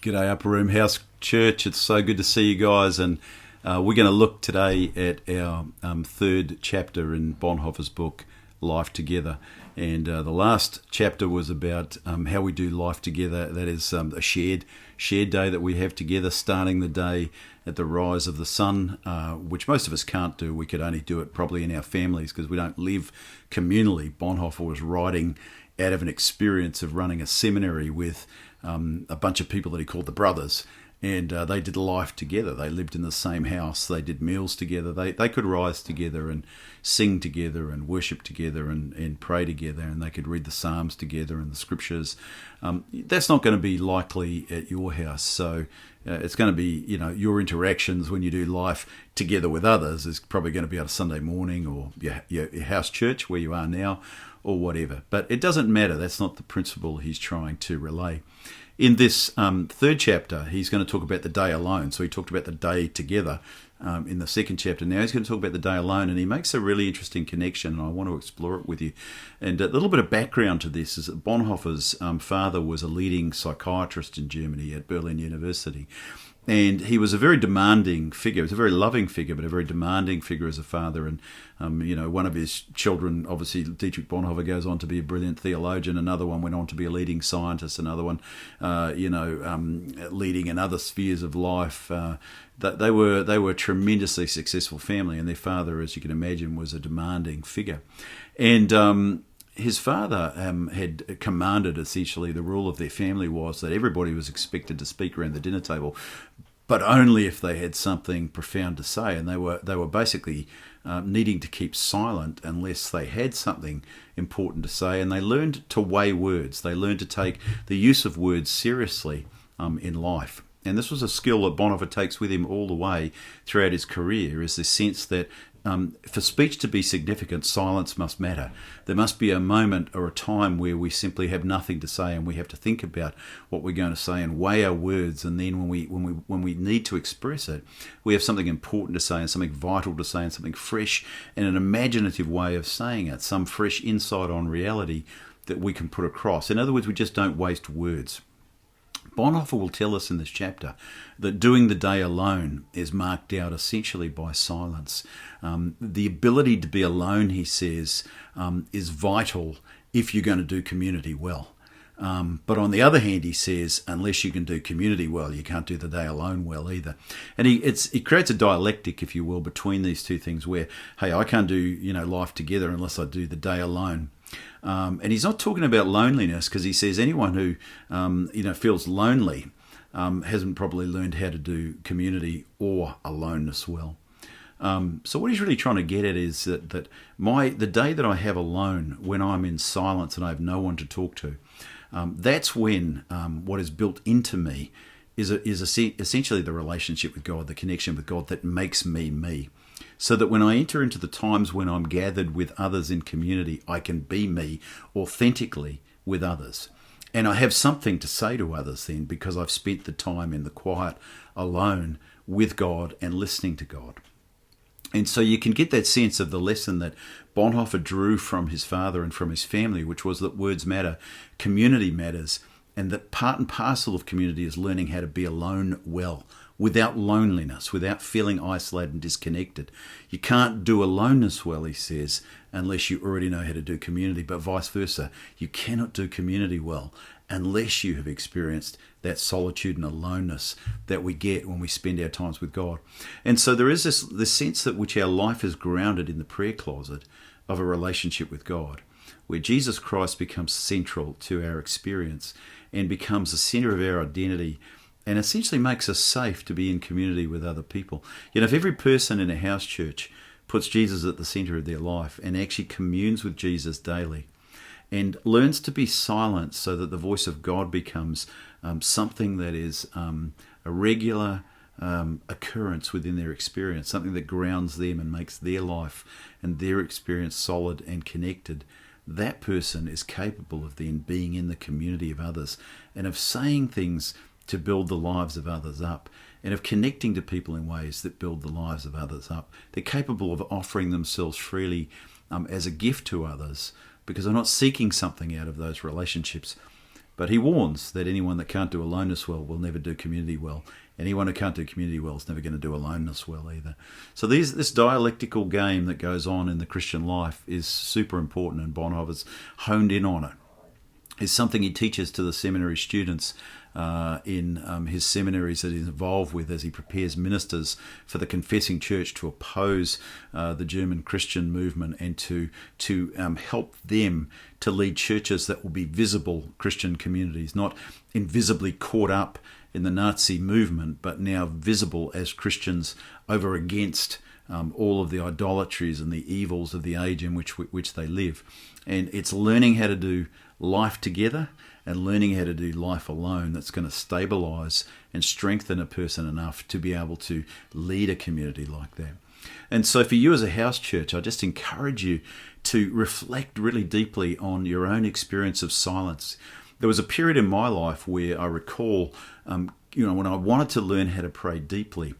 G'day Upper Room House Church. It's so good to see you guys, and we're going to look today at our third chapter in Bonhoeffer's book, Life Together. And the last chapter was about how we do life together. That is a shared day that we have together, starting the day at the rise of the sun, which most of us can't do. We could only do it probably in our families because we don't live communally. Bonhoeffer was writing out of an experience of running a seminary with a bunch of people that he called the brothers, and they did life together. They lived in the same house. They did meals together. They could rise together and sing together and worship together and pray together, and they could read the Psalms together and the Scriptures. That's not going to be likely at your house. So it's going to be, your interactions when you do life together with others is probably going to be on a Sunday morning or your house church where you are now, or whatever. But it doesn't matter. That's not the principle he's trying to relay. In this third chapter, he's going to talk about the day alone. So he talked about the day together in the second chapter. Now he's going to talk about the day alone, and he makes a really interesting connection, and I want to explore it with you. And a little bit of background to this is that Bonhoeffer's father was a leading psychiatrist in Germany at Berlin University. And he was a very demanding figure. He was a very loving figure, but a very demanding figure as a father. And, one of his children, obviously, Dietrich Bonhoeffer, goes on to be a brilliant theologian. Another one went on to be a leading scientist. Another one, leading in other spheres of life. They were a tremendously successful family, and their father, as you can imagine, was a demanding figure. And his father had commanded, essentially, the rule of their family was that everybody was expected to speak around the dinner table, but only if they had something profound to say. And they were basically needing to keep silent unless they had something important to say. And they learned to weigh words. They learned to take the use of words seriously in life. And this was a skill that Bonhoeffer takes with him all the way throughout his career, is the sense that for speech to be significant, silence must matter. There must be a moment or a time where we simply have nothing to say, and we have to think about what we're going to say and weigh our words. And then when we need to express it, we have something important to say and something vital to say and something fresh and an imaginative way of saying it, some fresh insight on reality that we can put across. In other words, we just don't waste words. Bonhoeffer will tell us in this chapter that doing the day alone is marked out essentially by silence. The ability to be alone, he says, is vital if you're going to do community well. But on the other hand, he says, unless you can do community well, you can't do the day alone well either. And he creates a dialectic, if you will, between these two things where, hey, I can't do life together unless I do the day alone. And he's not talking about loneliness, because he says anyone who feels lonely hasn't probably learned how to do community or aloneness well. So what he's really trying to get at is that the day that I have alone, when I'm in silence and I have no one to talk to, that's when what is built into me is essentially the relationship with God, the connection with God that makes me me. So that when I enter into the times when I'm gathered with others in community, I can be me authentically with others. And I have something to say to others then, because I've spent the time in the quiet alone with God and listening to God. And so you can get that sense of the lesson that Bonhoeffer drew from his father and from his family, which was that words matter, community matters, and that part and parcel of community is learning how to be alone well, without loneliness, without feeling isolated and disconnected. You can't do aloneness well, he says, unless you already know how to do community, but vice versa. You cannot do community well unless you have experienced that solitude and aloneness that we get when we spend our times with God. And so there is this sense that which our life is grounded in the prayer closet of a relationship with God, where Jesus Christ becomes central to our experience and becomes the center of our identity, and essentially makes us safe to be in community with other people. If every person in a house church puts Jesus at the center of their life and actually communes with Jesus daily and learns to be silent so that the voice of God becomes something that is a regular occurrence within their experience, something that grounds them and makes their life and their experience solid and connected, that person is capable of then being in the community of others and of saying things to build the lives of others up, and of connecting to people in ways that build the lives of others up. They're capable of offering themselves freely as a gift to others, because they're not seeking something out of those relationships. But he warns that anyone that can't do aloneness well will never do community well. Anyone who can't do community well is never going to do aloneness well either. So this dialectical game that goes on in the Christian life is super important, and Bonhoeffer's honed in on it. It's something he teaches to the seminary students in his seminaries that he's involved with as he prepares ministers for the confessing church to oppose the German Christian movement and to help them to lead churches that will be visible Christian communities, not invisibly caught up in the Nazi movement, but now visible as Christians over against all of the idolatries and the evils of the age in which they live. And it's learning how to do life together and learning how to do life alone that's going to stabilize and strengthen a person enough to be able to lead a community like that. And so for you as a house church, I just encourage you to reflect really deeply on your own experience of silence. There was a period in my life where I recall, when I wanted to learn how to pray deeply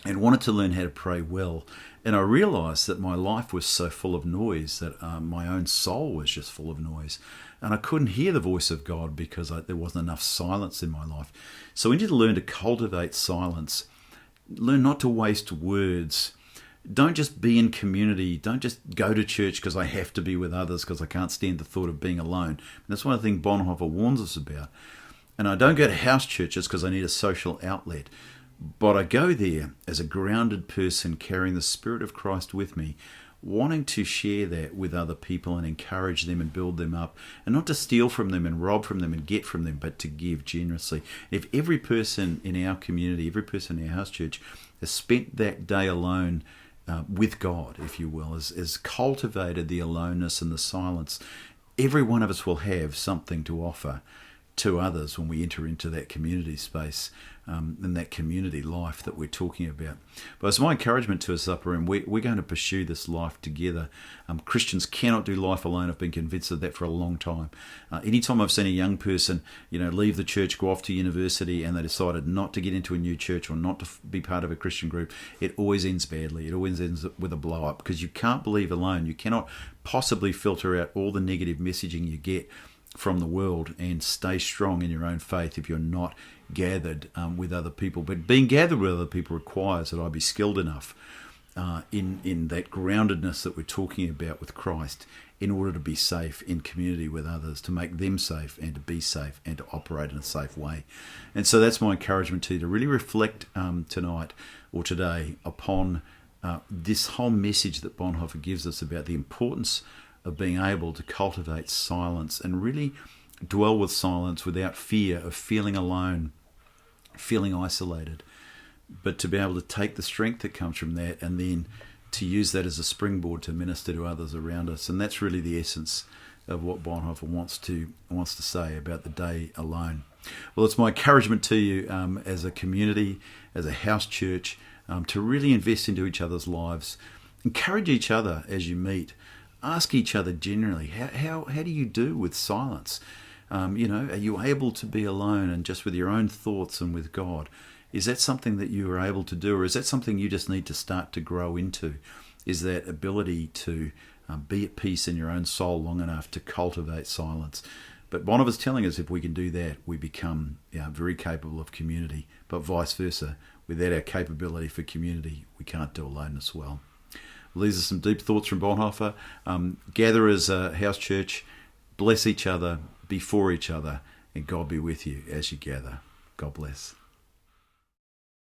and wanted to learn how to pray well. And I realized that my life was so full of noise that my own soul was just full of noise. And I couldn't hear the voice of God because there wasn't enough silence in my life. So we need to learn to cultivate silence. Learn not to waste words. Don't just be in community. Don't just go to church because I have to be with others because I can't stand the thought of being alone. And that's one of the things Bonhoeffer warns us about. And I don't go to house churches because I need a social outlet. But I go there as a grounded person carrying the Spirit of Christ with me, wanting to share that with other people and encourage them and build them up, and not to steal from them and rob from them and get from them, but to give generously. If every person in our community, every person in our house church has spent that day alone with God, if you will, has cultivated the aloneness and the silence, every one of us will have something to offer to others when we enter into that community space and that community life that we're talking about. But it's my encouragement to us, Upper Room, we're going to pursue this life together. Christians cannot do life alone. I've been convinced of that for a long time. Anytime I've seen a young person, leave the church, go off to university, and they decided not to get into a new church or not to be part of a Christian group, it always ends badly. It always ends with a blow up because you can't believe alone. You cannot possibly filter out all the negative messaging you get from the world and stay strong in your own faith if you're not gathered with other people. But being gathered with other people requires that I be skilled enough in that groundedness that we're talking about with Christ in order to be safe in community with others, to make them safe and to be safe and to operate in a safe way. And so that's my encouragement to you, to really reflect tonight or today upon this whole message that Bonhoeffer gives us about the importance of being able to cultivate silence and really dwell with silence without fear of feeling alone, feeling isolated, but to be able to take the strength that comes from that and then to use that as a springboard to minister to others around us. And that's really the essence of what Bonhoeffer wants to say about the day alone. Well, it's my encouragement to you as a community, as a house church, to really invest into each other's lives. Encourage each other as you meet. Ask each other generally, how do you do with silence? Are you able to be alone and just with your own thoughts and with God? Is that something that you are able to do, or is that something you just need to start to grow into? Is that ability to be at peace in your own soul long enough to cultivate silence? But Bonhoeffer's telling us if we can do that, we become very capable of community, but vice versa. Without our capability for community, we can't do aloneness well. Well, these are some deep thoughts from Bonhoeffer. Gather as a house church, bless each other, be for each other, and God be with you as you gather. God bless.